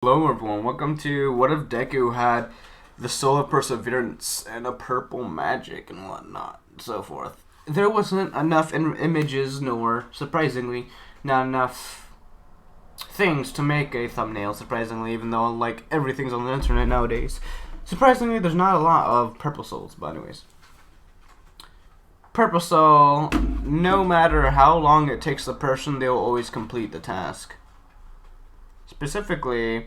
Hello everyone, welcome to What If Deku Had the Soul of Perseverance and a Purple Magic and whatnot, and so forth. There wasn't enough images, nor, surprisingly, not enough things to make a thumbnail, surprisingly, even though, like, everything's on the internet nowadays. Surprisingly, there's not a lot of Purple Souls, but anyways. Purple Soul, no matter how long it takes the person, they'll always complete the task. Specifically,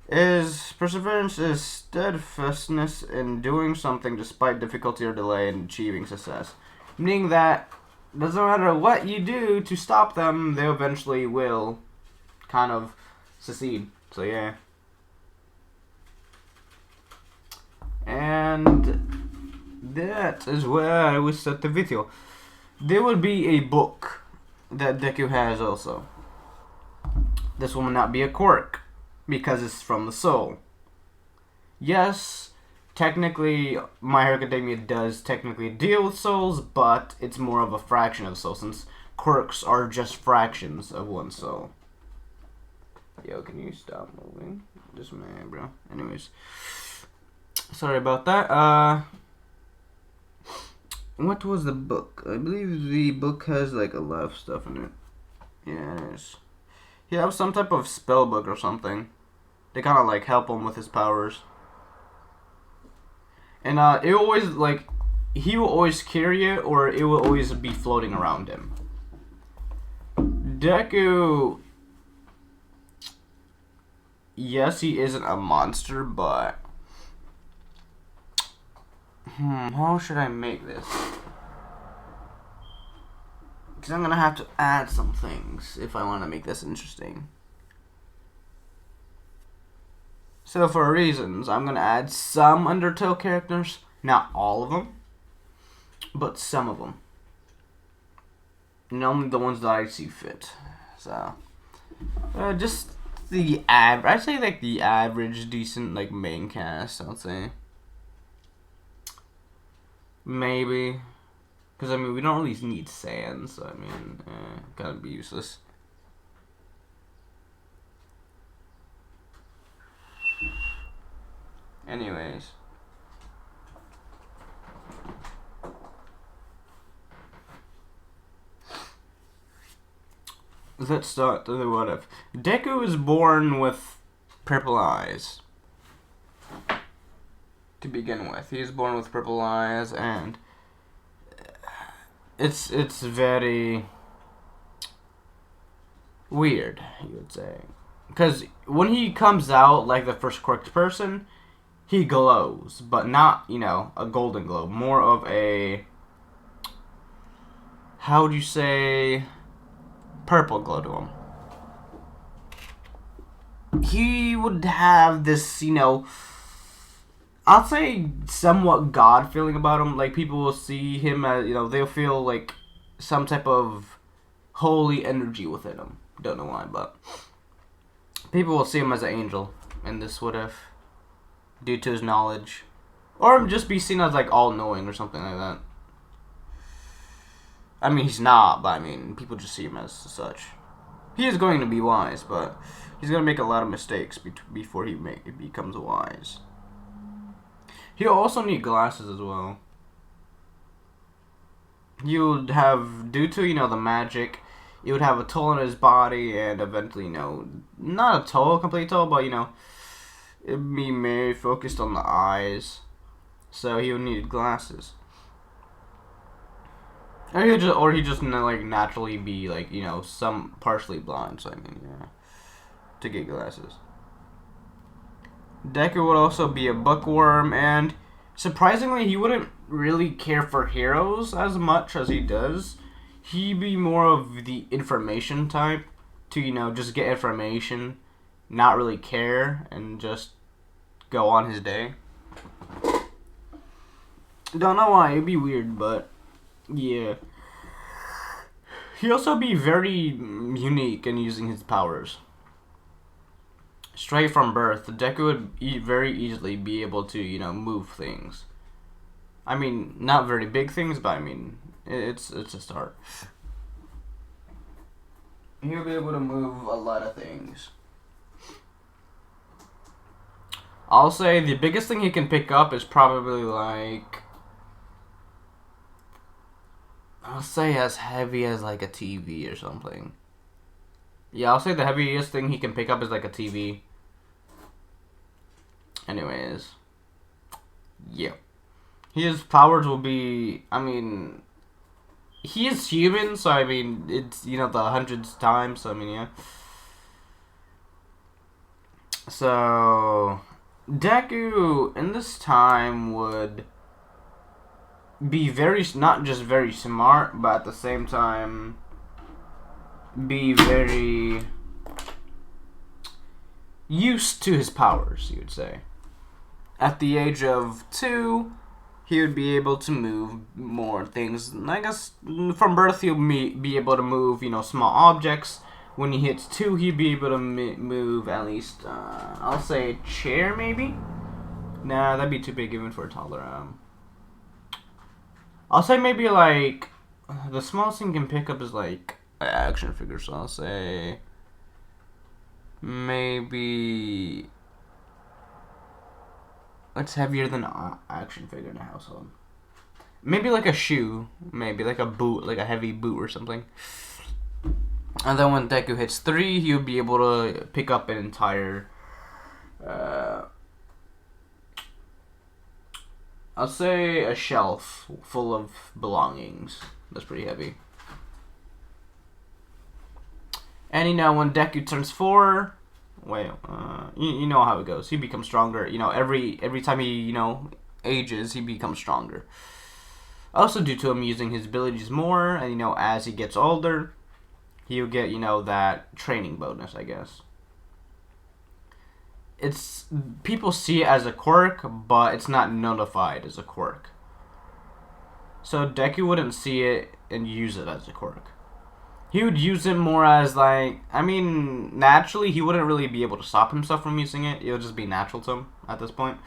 perseverance is steadfastness in doing something despite difficulty or delay in achieving success. Meaning that doesn't matter what you do to stop them, they eventually will kind of succeed. So yeah. And that is where I will set the video. There will be a book that Deku has also. This will not be a quirk, because it's from the soul. Yes, technically, My Hero Academia does technically deal with souls, but it's more of a fraction of soul, since quirks are just fractions of one soul. Yo, can you stop moving? Just man, bro. Anyways, sorry about that. What was the book? I believe the book has like a lot of stuff in it. Yeah, it is. He has some type of spell book or something. They kind of like help him with his powers. And it always like he will always carry it, or it will always be floating around him. Deku, yes, he isn't a monster, but how should I make this? Because I'm gonna have to add some things if I want to make this interesting. So for reasons, I'm gonna add some Undertale characters, not all of them, but some of them. And only the ones that I see fit. So just the I'd say like the average, decent like main cast. I'd say maybe. Because, I mean, we don't really need sand, so, I mean, kind of be useless. Anyways. Let's start the what if. Deku is born with purple eyes. To begin with. He is born with purple eyes, and it's very weird, you would say, because when he comes out like the first quirked person, he glows, but not a golden glow, more of a, how would you say, purple glow to him. He would have this I'll say somewhat God feeling about him. Like, people will see him as, they'll feel like some type of holy energy within him. Don't know why, but people will see him as an angel in this what if, due to his knowledge. Or just be seen as like all-knowing or something like that. I mean, he's not, but I mean, people just see him as such. He is going to be wise, but he's going to make a lot of mistakes before he becomes wise. He'll also need glasses as well. He would have, due to, the magic, he would have a toll on his body, and eventually, not a complete toll, but, it'd be very focused on the eyes. So he would need glasses. Or he just like, naturally be, like, some partially blind, so I mean, yeah, to get glasses. Deku would also be a bookworm, and surprisingly, he wouldn't really care for heroes as much as he does. He'd be more of the information type, to, just get information, not really care, and just go on his day. Don't know why, it'd be weird, but yeah. He'd also be very unique in using his powers. Straight from birth, Deku would very easily be able to, move things. I mean, not very big things, but I mean, it's a start. He'll be able to move a lot of things. I'll say the biggest thing he can pick up is probably like, I'll say as heavy as like a TV or something. Yeah, I'll say the heaviest thing he can pick up is like a TV. Anyways. Yeah. His powers will be, I mean, he is human, so I mean, it's, you know, the hundreds times, so I mean, yeah. So, Deku in this time would be very, not just very smart, but at the same time be very used to his powers, you would say. At the age of 2, he would be able to move more things. I guess from birth he'll be able to move, you know, small objects. When he hits 2, he'd be able to move at least, I'll say a chair maybe? Nah, that'd be too big even for a toddler. I'll say maybe like, the smallest thing he can pick up is like an action figure, so I'll say maybe, what's heavier than an action figure in a household? Maybe like a shoe, maybe like a boot, like a heavy boot or something. And then when Deku hits 3, he'll be able to pick up an entire, I'll say a shelf full of belongings. That's pretty heavy. And you know, when Deku turns 4, you know how it goes. He becomes stronger. You know, every time he, you know, ages, he becomes stronger. Also due to him using his abilities more, and you know, as he gets older, he'll get, you know, that training bonus, I guess. It's, people see it as a quirk, but it's not notified as a quirk. So Deku wouldn't see it and use it as a quirk. He would use it more as like, I mean, naturally he wouldn't really be able to stop himself from using it. It would just be natural to him at this point.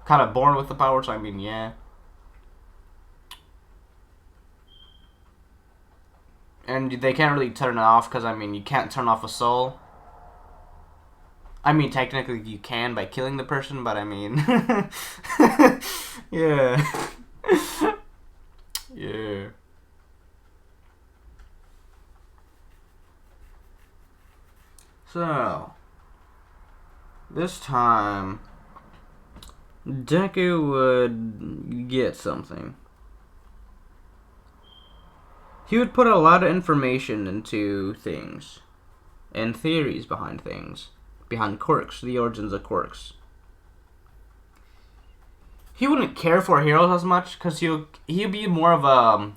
Kind of born with the power, so I mean, yeah. And they can't really turn it off because, I mean, you can't turn off a soul. I mean, technically you can by killing the person, but I mean, yeah. Yeah. So, this time, Deku would get something. He would put a lot of information into things, and theories behind things, behind quirks, the origins of quirks. He wouldn't care for heroes as much, because he'd be more of a,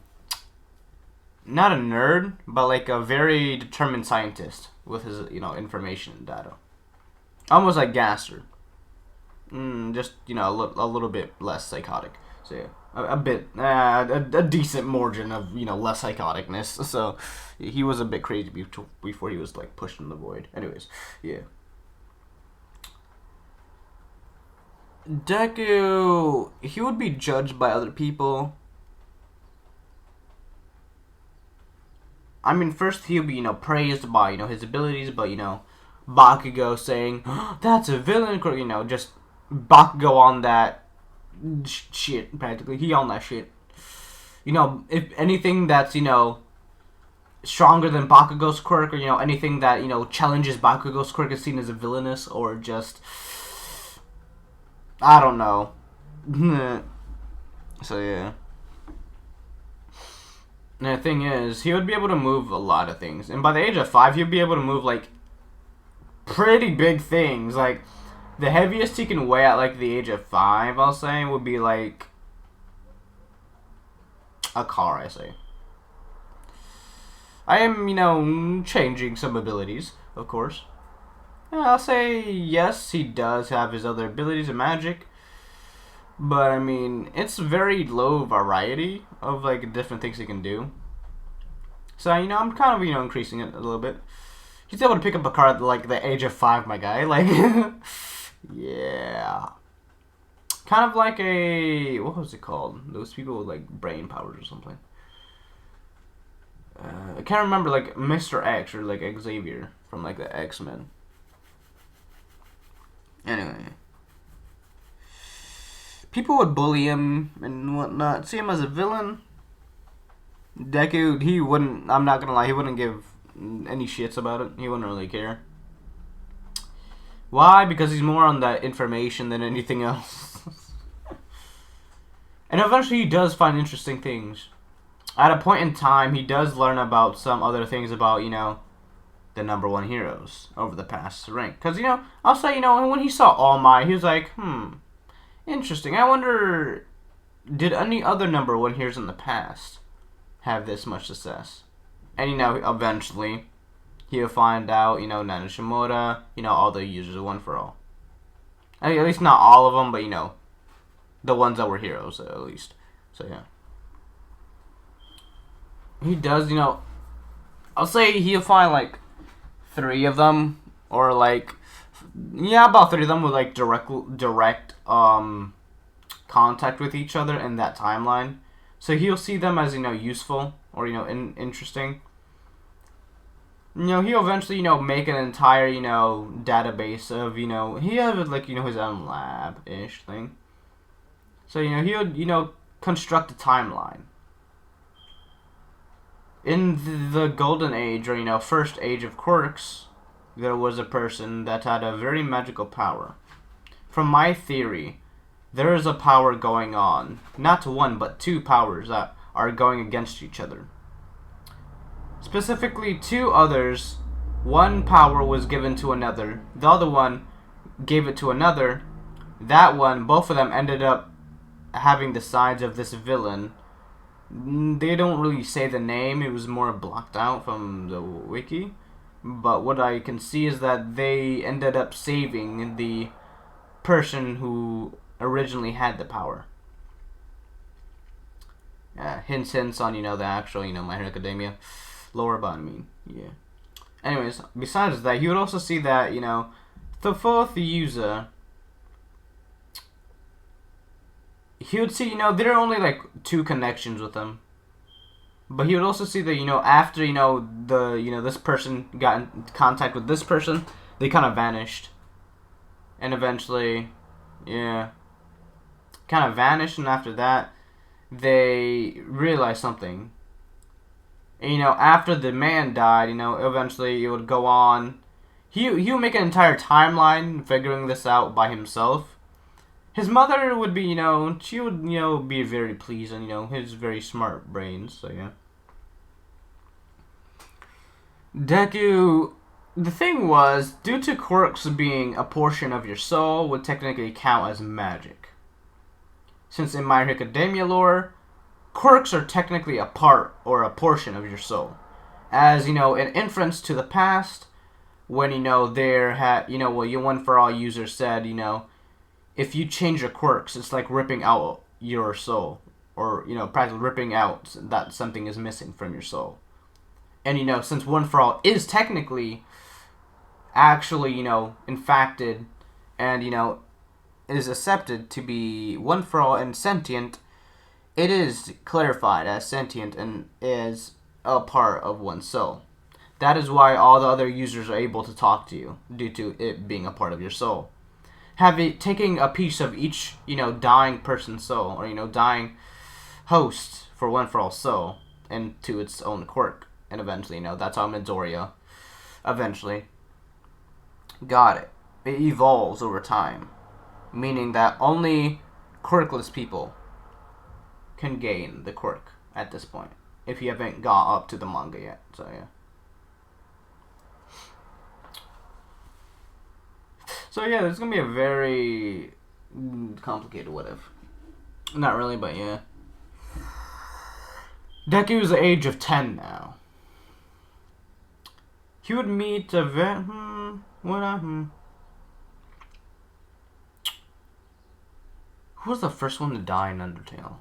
not a nerd, but like a very determined scientist with his, you know, information and data. Almost like Gaster. Just, you know, a little bit less psychotic. So yeah, a decent margin of, you know, less psychoticness. So he was a bit crazy before he was like pushed in the void. Anyways, yeah. Deku, he would be judged by other people. I mean, first he'll be, you know, praised by, you know, his abilities, but, you know, Bakugou saying, oh, that's a villain, you know, just Bakugou on that shit, practically. He on that shit. You know, if anything that's, you know, stronger than Bakugou's quirk, or, you know, anything that, you know, challenges Bakugou's quirk is seen as a villainous, or just, I don't know. So, yeah. And the thing is, he would be able to move a lot of things. And by the age of 5, he'd be able to move, like, pretty big things. Like, the heaviest he can weigh at, like, the age of 5, I'll say, would be, like, a car, I say. I am, you know, changing some abilities, of course. I'll say, yes, he does have his other abilities and magic. But, I mean, it's very low variety of, like, different things he can do. So, you know, I'm kind of, you know, increasing it a little bit. He's able to pick up a car at, like, the age of 5, my guy. Like, yeah. Kind of like a, what was it called? Those people with, like, brain powers or something. I can't remember, like, Mr. X or, like, Xavier from, like, the X-Men. Anyway. People would bully him and whatnot, see him as a villain. Deku, he wouldn't, I'm not gonna lie, he wouldn't give any shits about it. He wouldn't really care. Why? Because he's more on that information than anything else. And eventually he does find interesting things. At a point in time, he does learn about some other things about, the #1 heroes over the past rank. Because, I'll say, when he saw All Might, he was like, interesting. I wonder, did any other #1 heroes in the past have this much success? And, eventually, he'll find out, Nanishimura, all the users of One For All. I mean, at least not all of them, but, the ones that were heroes, at least. So, yeah. He does, I'll say he'll find, 3 of them, or, about 3 of them with, direct, contact with each other in that timeline. So he'll see them as, useful, or, interesting. He'll eventually, make an entire, database of, he has, his own lab-ish thing. So, he'll, construct a timeline. In the Golden Age, or, first age of quirks, there was a person that had a very magical power. From my theory, there is a power going on. Not 1, but 2 powers that are going against each other. Specifically, 2 others. One power was given to another. The other one gave it to another. That one, both of them ended up having the sides of this villain. They don't really say the name. It was more blocked out from the wiki. But what I can see is that they ended up saving the person who originally had the power. Hints on, the actual, My Hero Academia lore, but I mean, yeah. Anyways, besides that, you would also see that, the 4th user, he would see, there are only, 2 connections with him. But he would also see that, after, this person got in contact with this person, they kind of vanished. And eventually, yeah, kind of vanished, and after that, they realized something. And, after the man died, eventually it would go on. He would make an entire timeline figuring this out by himself. His mother would be, she would, be very pleased on, his very smart brains, so yeah. Deku, the thing was, due to quirks being a portion of your soul, would technically count as magic. Since in My Hero Academia lore, quirks are technically a part or a portion of your soul. As, in inference to the past, when, there had, your One For All user said, if you change your quirks, it's like ripping out your soul. Or, practically ripping out that something is missing from your soul. And, since One For All is technically actually, infected and, is accepted to be One For All and sentient, it is clarified as sentient and is a part of one's soul. That is why all the other users are able to talk to you, due to it being a part of your soul. Taking a piece of each, dying person's soul, or, dying host for One For All soul, into its own quirk. And eventually, that's how Midoriya eventually got it. It evolves over time, meaning that only quirkless people can gain the quirk at this point, if you haven't got up to the manga yet, so yeah. So yeah, it's gonna be a very complicated what if. Not really, but yeah. Deku's the age of 10 now. He would meet a who was the first one to die in Undertale?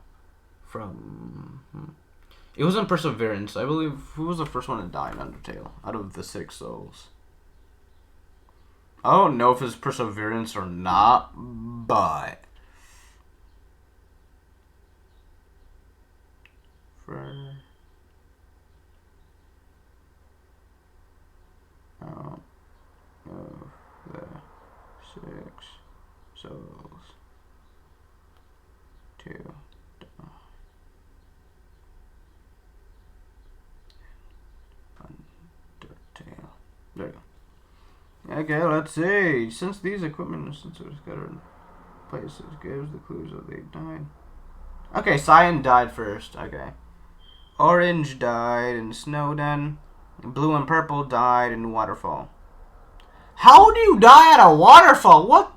It wasn't Perseverance, I believe. Who was the first one to die in Undertale out of the 6 souls? I don't know if it's Perseverance or not, but of the 6 souls. Deku. Undertale. There you go. Okay, let's see. Since these equipment instances scattered in places gives the clues that they died. Okay, Cyan died first. Okay. Orange died in Snowden. Blue and purple died in Waterfall. How do you die at a waterfall? What?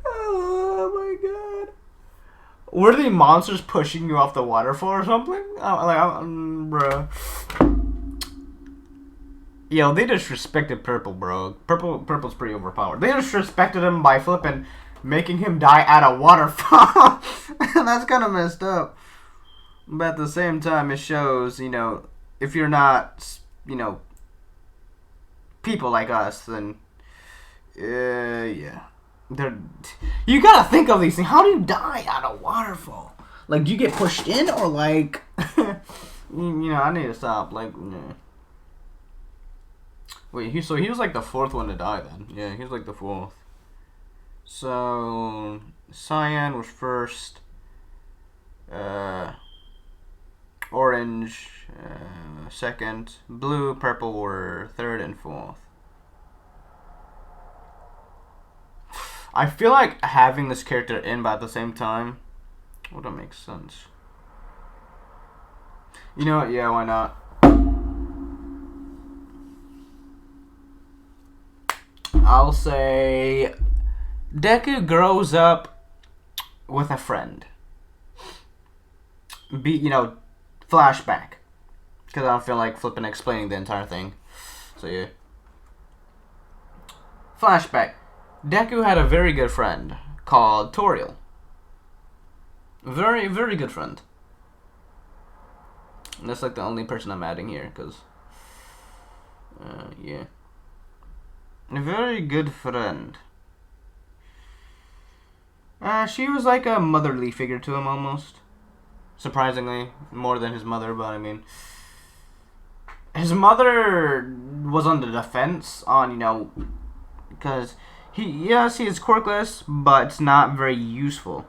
Oh my god. Were the monsters pushing you off the waterfall or something? Bruh. Yo, they disrespected Purple, bro. Purple's pretty overpowered. They disrespected him by flipping, making him die at a waterfall. That's kind of messed up. But at the same time, it shows, you know, if you're not, you know, people like us, then, yeah. You gotta think of these things. How do you die at a waterfall? Like, do you get pushed in, or like, you know, I need to stop. Like, yeah. Wait, so he was like the fourth one to die then. Yeah, he was like the fourth. So, Cyan was first. Orange, second. Blue, purple were third and fourth. I feel like having this character in, but at the same time, wouldn't make sense. You know what? Yeah, why not? I'll say Deku grows up with a friend. You know, flashback. Because I don't feel like flipping explaining the entire thing. So yeah. Flashback. Deku had a very good friend called Toriel. Very, very good friend. And that's like the only person I'm adding here, because, yeah. A very good friend. She was like a motherly figure to him, almost. Surprisingly, more than his mother, but I mean, his mother was on the defense on, you know, because yes, he is quirkless, but it's not very useful.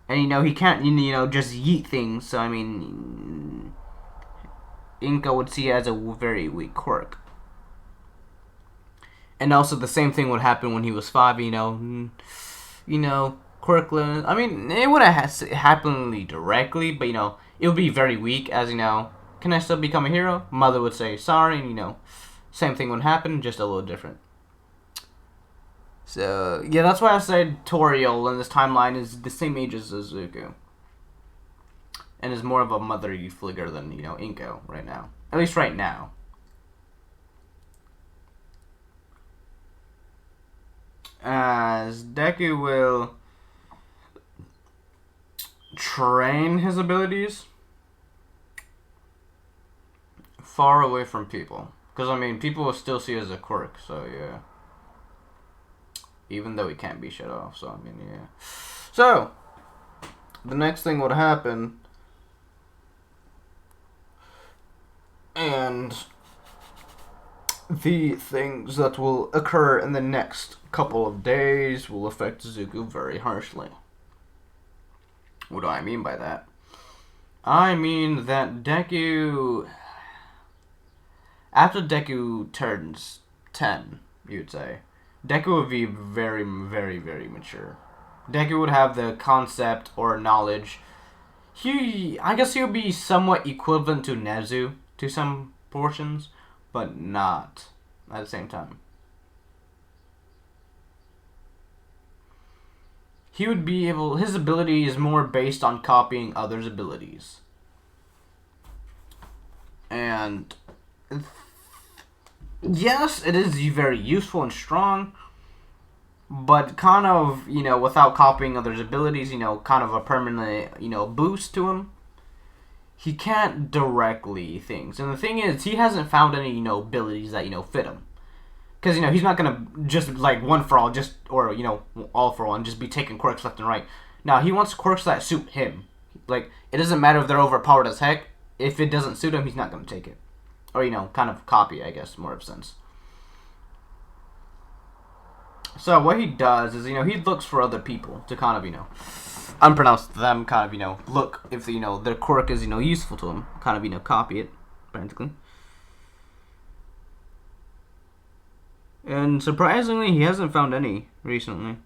And, you know, he can't, you know, just yeet things, so, I mean, Inca would see it as a very weak quirk. And also the same thing would happen when he was 5, you know, quirkless. I mean, it wouldn't happen directly, but, you know, it would be very weak, as, you know, can I still become a hero? Mother would say sorry, and, you know, same thing would happen, just a little different. So, yeah, that's why I said Toriel in this timeline is the same age as Izuku. And is more of a motherly figure than, you know, Inko right now. At least right now. As Deku will train his abilities far away from people. Because, I mean, people will still see it as a quirk, so yeah. Even though he can't be shut off, so I mean, yeah. So, the next thing would happen, and the things that will occur in the next couple of days will affect Zuko very harshly. What do I mean by that? I mean that Deku, after Deku turns 10, you'd say, Deku would be very, very, very mature. Deku would have the concept or knowledge. I guess he would be somewhat equivalent to Nezu to some portions, but not at the same time. He would be able, his ability is more based on copying others' abilities. And yes, it is very useful and strong, but kind of, you know, without copying others' abilities, you know, kind of a permanent, you know, boost to him. He can't directly things. And the thing is, he hasn't found any, you know, abilities that, you know, fit him. Because, you know, he's not going to just, like, one for all, just, or, you know, all for one, just be taking quirks left and right. Now, he wants quirks that suit him. Like, it doesn't matter if they're overpowered as heck. If it doesn't suit him, he's not going to take it. Or, you know, kind of copy, I guess, more of a sense. So what he does is, he looks for other people to kind of, unpronounce them, kind of, look if, their quirk is, useful to him. Kind of, copy it, practically. And surprisingly, he hasn't found any recently.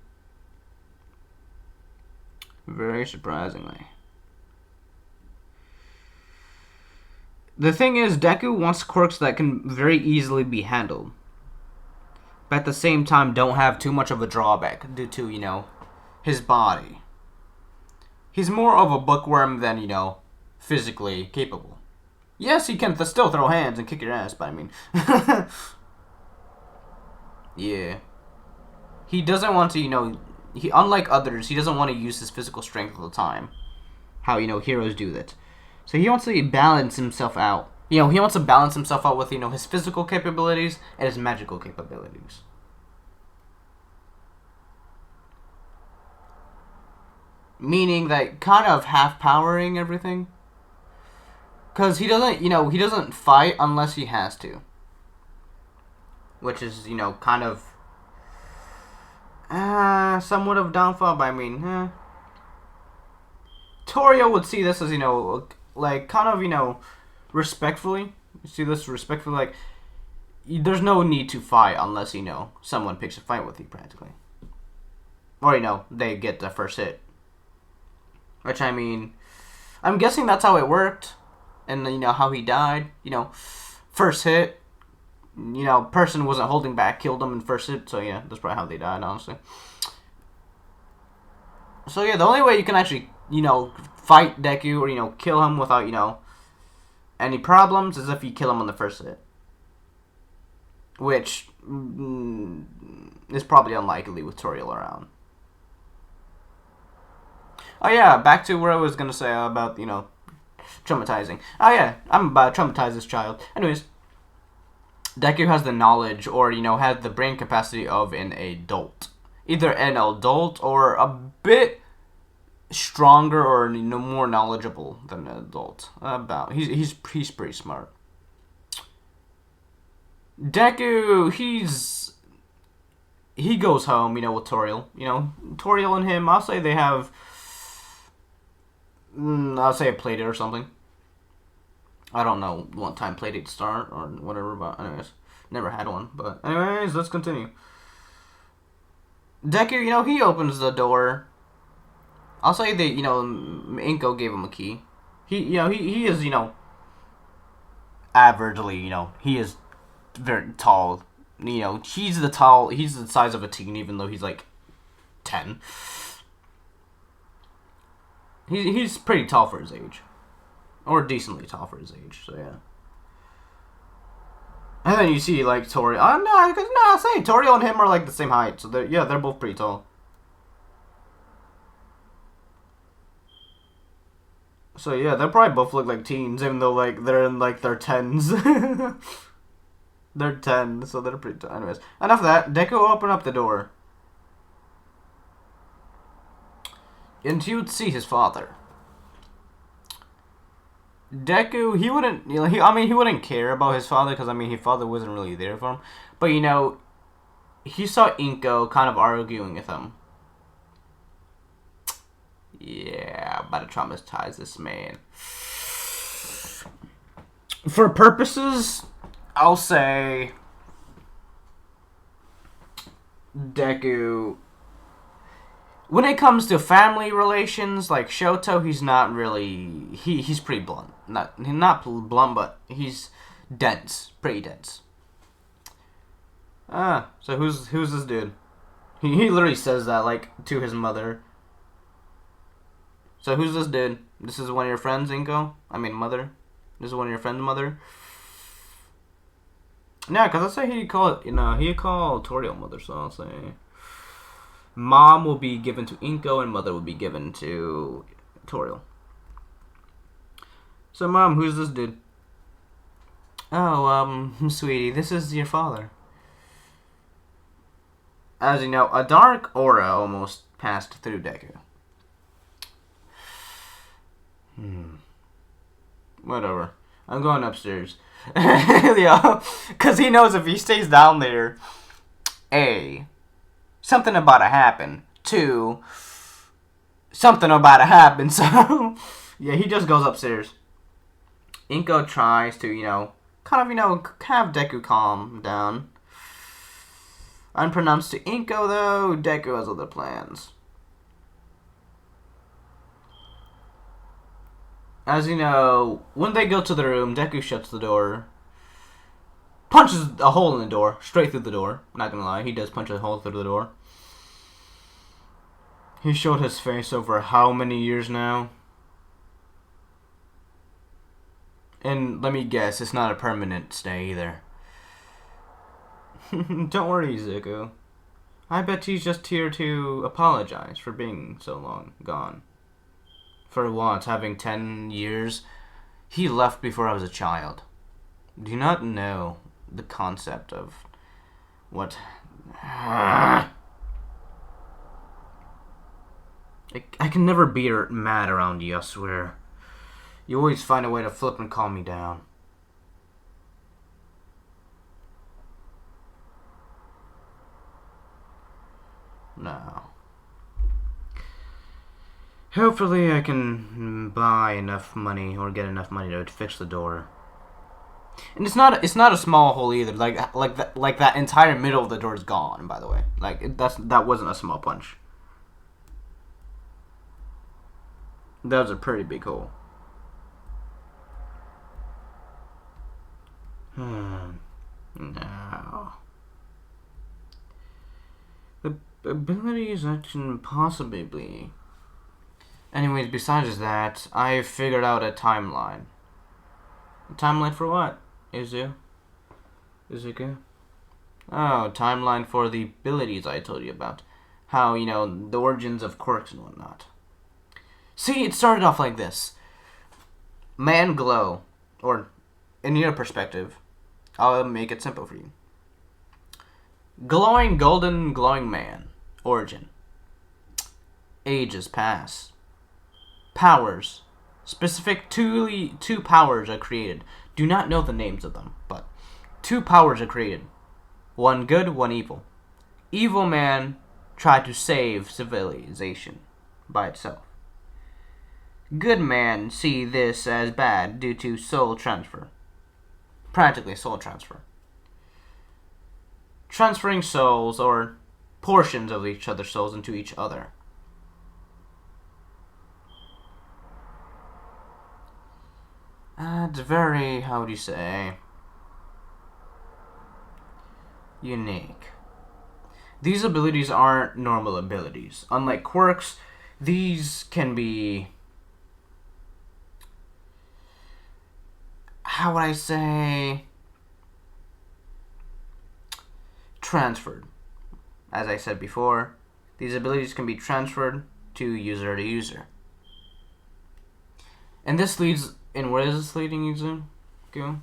Very surprisingly. The thing is, Deku wants quirks that can very easily be handled, but at the same time don't have too much of a drawback due to, his body. He's more of a bookworm than, physically capable. Yes, he can still throw hands and kick your ass, but I mean... yeah. He doesn't want to, unlike others, he doesn't want to use his physical strength all the time. How, heroes do that. So he wants to balance himself out. He wants to balance himself out with, his physical capabilities and his magical capabilities. Meaning that kind of half-powering everything. Because he doesn't, he doesn't fight unless he has to. Which is, kind of... somewhat of downfall, but I mean, Toriel would see this as, like, kind of, respectfully. You see this respectfully, like, there's no need to fight unless, someone picks a fight with you, practically. Or, they get the first hit. Which, I mean, I'm guessing that's how it worked. And, how he died. First hit. Person wasn't holding back, killed him in first hit. So, yeah, that's probably how they died, honestly. So, yeah, the only way you can actually, fight Deku or, kill him without, any problems is if you kill him on the first hit. Which is probably unlikely with Toriel around. Oh, yeah, back to where I was going to say about, traumatizing. Oh, yeah, I'm about to traumatize this child. Anyways, Deku has the knowledge or, has the brain capacity of an adult. Either an adult or a bit stronger or, more knowledgeable than an adult. He's pretty smart. Deku, he goes home, with Toriel. Toriel and him, I'll say they have... I'll say a playdate or something. I don't know what time playdate start or whatever, but anyways. Never had one, but anyways, let's continue. Deku, he opens the door. I'll say that, Inko gave him a key. He is, averagely, he is very tall. He's the size of a teen, even though he's like 10. He's pretty tall for his age. Or decently tall for his age, so yeah. And then you see, like, Toriel. I'll say Toriel and him are, like, the same height. So, they're both pretty tall. So, yeah, they'll probably both look like teens, even though, like, they're in, like, their 10s. They're 10, so they're pretty tall. Anyways, enough of that. Deku opened up the door. And you'd see his father. Deku, he wouldn't, he wouldn't care about his father, because, his father wasn't really there for him. But, he saw Inko kind of arguing with him. Yeah, about to traumatize this man. For purposes, I'll say Deku... When it comes to family relations, like Shoto, he's not really... He's pretty blunt. Not blunt, but he's dense. Pretty dense. So who's this dude? He literally says that, like, to his mother. So who's this dude? This is one of your friends, Inko? Mother? This is one of your friends' mother? Yeah, because I'll say he'd call Toriel mother, so I'll say... Mom will be given to Inko and mother will be given to Toriel. So, Mom, who's this dude? Oh, sweetie, this is your father. As you know, a dark aura almost passed through Deku. Whatever. I'm going upstairs. Yeah, because he knows if he stays down there, something about to happen to something about to happen. So, yeah, he just goes upstairs. Inko tries to, have Deku calm down. Unpronounced to Inko, though, Deku has other plans. As you know, when they go to the room, Deku shuts the door. Punches a hole in the door, straight through the door. Not gonna lie, he does punch a hole through the door. He showed his face over how many years now? And let me guess, it's not a permanent stay either. Don't worry, Zuko. I bet he's just here to apologize for being so long gone. For what, having 10 years? He left before I was a child. Do you not know the concept of what... I can never be mad around you, I swear. You always find a way to flip and calm me down. No. Hopefully I can buy enough money or get enough money to fix the door. And it's not a small hole either. Like that entire middle of the door is gone, by the way. That wasn't a small punch. That was a pretty big hole. No. The abilities I can possibly be. Anyways, besides that, I figured out a timeline. A timeline for what? Izuku? Oh, timeline for the abilities I told you about. How, the origins of quirks and whatnot. See, it started off like this. Man glow. Or, in your perspective, I'll make it simple for you. Glowing, golden, glowing man. Origin. Ages pass. Powers. Specific two powers are created. Do not know the names of them, but 2 powers are created. One good, one evil. Evil man tried to save civilization by itself. Good man see this as bad due to soul transfer. Practically soul transfer. Transferring souls or portions of each other's souls into each other. It's very, how would you say, unique. These abilities aren't normal abilities. Unlike quirks, these can be, how would I say, transferred. As I said before, these abilities can be transferred to user. And this leads, and where is this leading you to?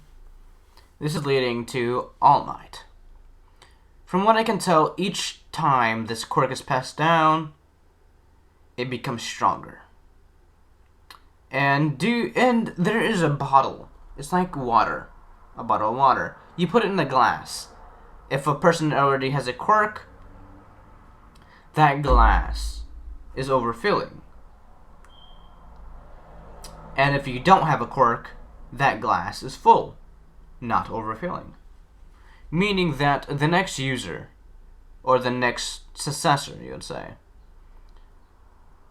This is leading to All Might. From what I can tell, each time this quirk is passed down, it becomes stronger. And there is a bottle. It's like water. A bottle of water. You put it in a glass. If a person already has a quirk, that glass is overfilling. And if you don't have a quirk, that glass is full, not overfilling. Meaning that the next user, or the next successor, you would say,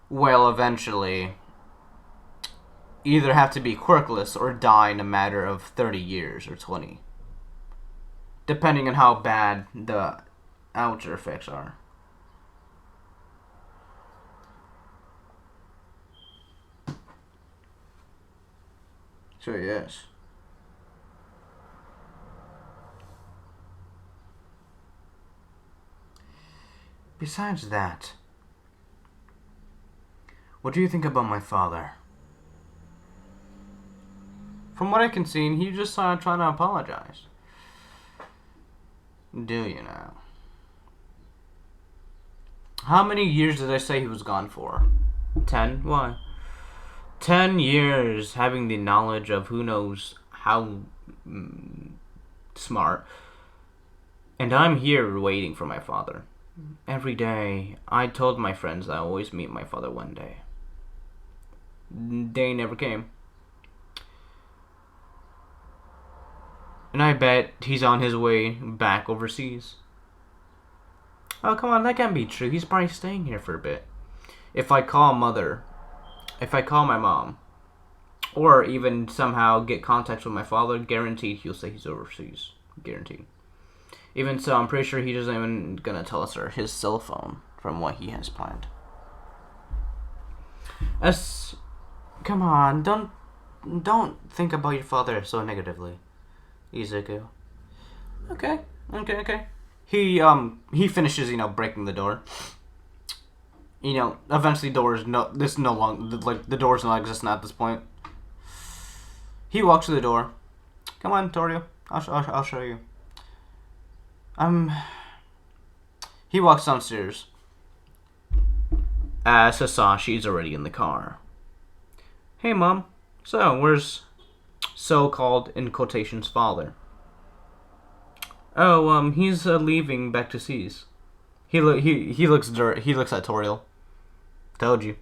will eventually either have to be quirkless or die in a matter of 30 years or 20. Depending on how bad the outer effects are. So yes. Besides that, what do you think about my father? From what I can see, he just trying to apologize. Do you now? How many years did I say he was gone for? 10? Why? 10 years having the knowledge of who knows how smart. And I'm here waiting for my father. every day. I told my friends I always meet my father one day. They never came. And I bet he's on his way back overseas. Oh, come on, that can't be true. He's probably staying here for a bit. If I call my mom, or even somehow get contact with my father, guaranteed he'll say he's overseas. Guaranteed. Even so, I'm pretty sure he doesn't even gonna tell us his cell phone from what he has planned. Come on, don't think about your father so negatively, Izuku. Okay. He finishes, breaking the door. Eventually the door's not existent at this point. He walks to the door. Come on, Toriel. I'll show you. He walks downstairs. Sasashi's already in the car. Hey, Mom. So, where's so-called, in quotations, father? Oh, he's leaving back to seas. He looks at Toriel. Told you.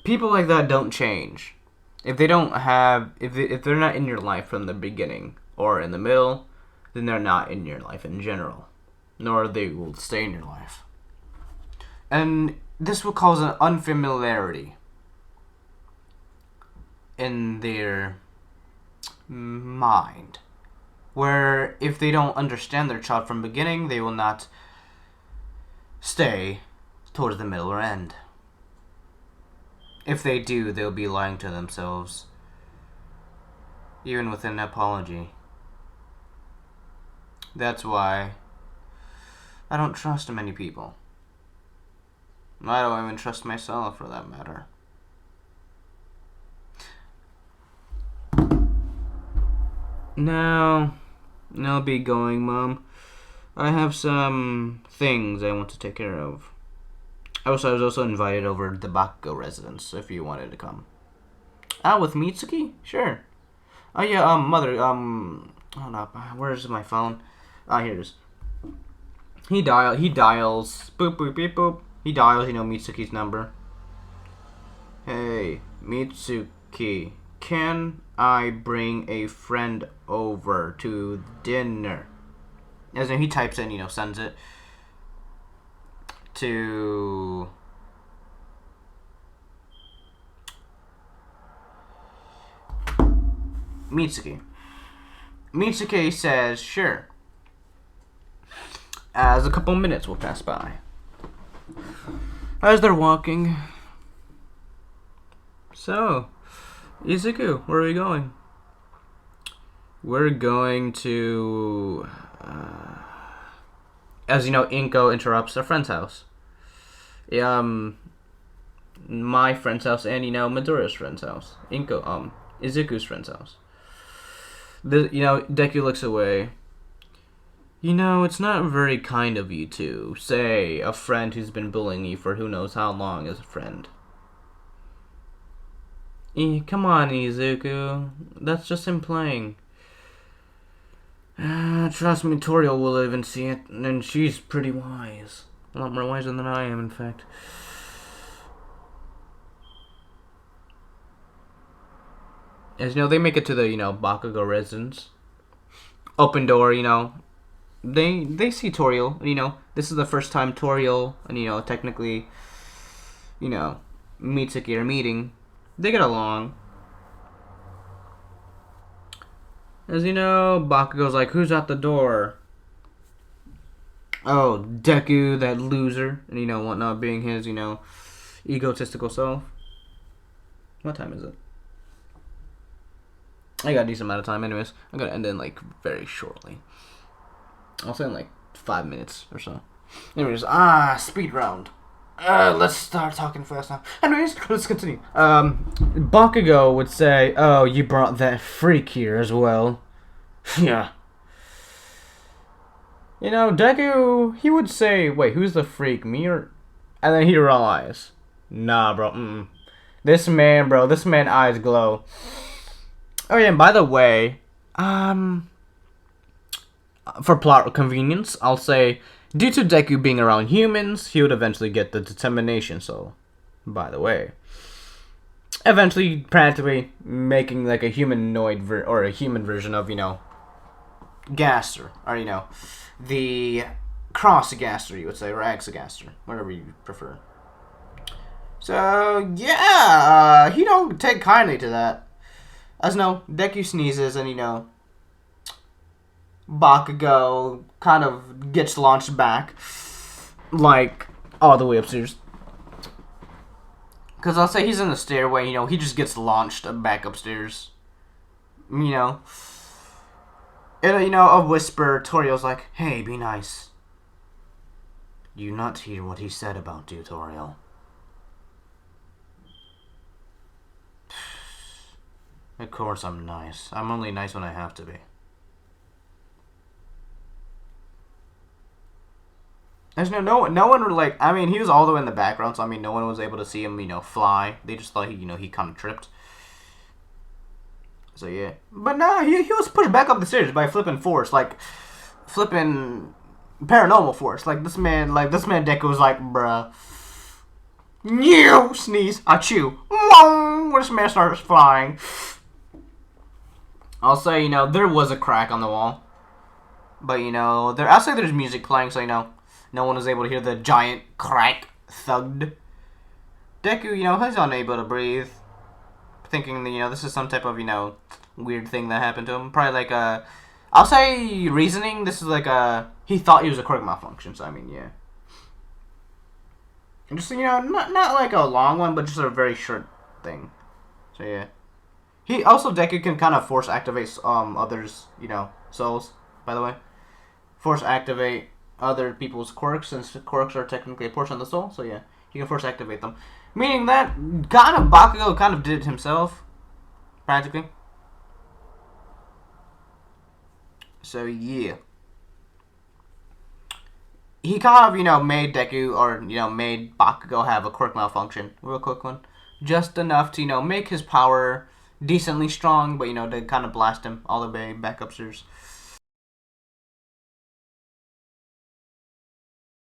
People like that don't change. If they're not in your life from the beginning or in the middle, then they're not in your life in general, nor they will stay in your life. And this will cause an unfamiliarity in their mind, where if they don't understand their child from the beginning, they will not stay towards the middle or end. If they do, they'll be lying to themselves, even with an apology. That's why I don't trust many people. I don't even trust myself, for that matter. Now, I'll be going, Mom. I have some things I want to take care of. I was also invited over to the Bakugou residence, if you wanted to come. With Mitsuki? Sure. Oh yeah, Mother, hold up, where's my phone? Here it is. He dials, boop, boop, beep, boop. He dials, Mitsuki's number. Hey, Mitsuki, can I bring a friend over to dinner? As in, he types in, sends it to Mitsuki. Mitsuki says, sure. As a couple minutes will pass by. As they're walking. So, Izuku, where are we going? We're going to... as you know, Inko interrupts a friend's house. My friend's house and, Midoriya's friend's house. Izuku's friend's house. Deku looks away. It's not very kind of you to say a friend who's been bullying you for who knows how long is a friend. Come on, Izuku. That's just him playing. Trust me, Toriel will even see it, and she's pretty wise. A lot more wiser than I am, in fact. As they make it to the, Bakugou residence. Open door, They see Toriel, this is the first time Toriel and, technically, Mitsuki are meeting. They get along. As you know, Bakugou's like, who's at the door? Oh, Deku, that loser. And, whatnot, being his, egotistical self. What time is it? I got a decent amount of time. Anyways, I'm going to end in, very shortly. I'll say in, 5 minutes or so. Anyways, speed round. Let's start talking fast now. Anyways, let's continue. Bakugou would say, oh, you brought that freak here as well. Yeah. Deku, he would say, wait, who's the freak, me or... And then he realized, nah, bro, This man eyes glow. Oh, yeah, and by the way, for plot convenience, I'll say Due to Deku being around humans, he would eventually get the determination soul. By the way, eventually, practically making like a humanoid or a human version of Gaster, or the Cross Gaster, you would say, or Exagaster, whatever you prefer. So yeah, he don't take kindly to that. As Deku sneezes and Bakugou kind of gets launched back, like all the way upstairs. Because I'll say he's in the stairway, he just gets launched back upstairs. And a whisper, Toriel's like, "Hey, be nice. You not hear what he said about you, Toriel?" Of course I'm nice. I'm only nice when I have to be. There's no one like, I mean, he was all the way in the background, so I mean no one was able to see him, fly. They just thought he kind of tripped. So yeah. But nah, he was pushed back up the stairs by flipping force, like flipping paranormal force. Like this man Deku was like, bruh. Sneeze, achoo. When this man starts flying. I'll say, there was a crack on the wall. But, I'll say there's music playing, so, no one was able to hear the giant crack thugged. Deku, he's unable to breathe. Thinking, this is some type of, weird thing that happened to him. Probably like I'll say reasoning, this is like he thought he was a quirk malfunction, so I mean, yeah. And just, not like a long one, but just a very short thing. So, yeah. Deku can kind of force activate others, souls, by the way. Force activate other people's quirks, since quirks are technically a portion of the soul, so yeah. He can force activate them. Meaning that kind of Bakugou kind of did it himself, practically. So, yeah. He kind of, made Deku, or, made Bakugou have a quirk malfunction. Real quick one. Just enough to, make his power decently strong, but, to kind of blast him all the way back upstairs.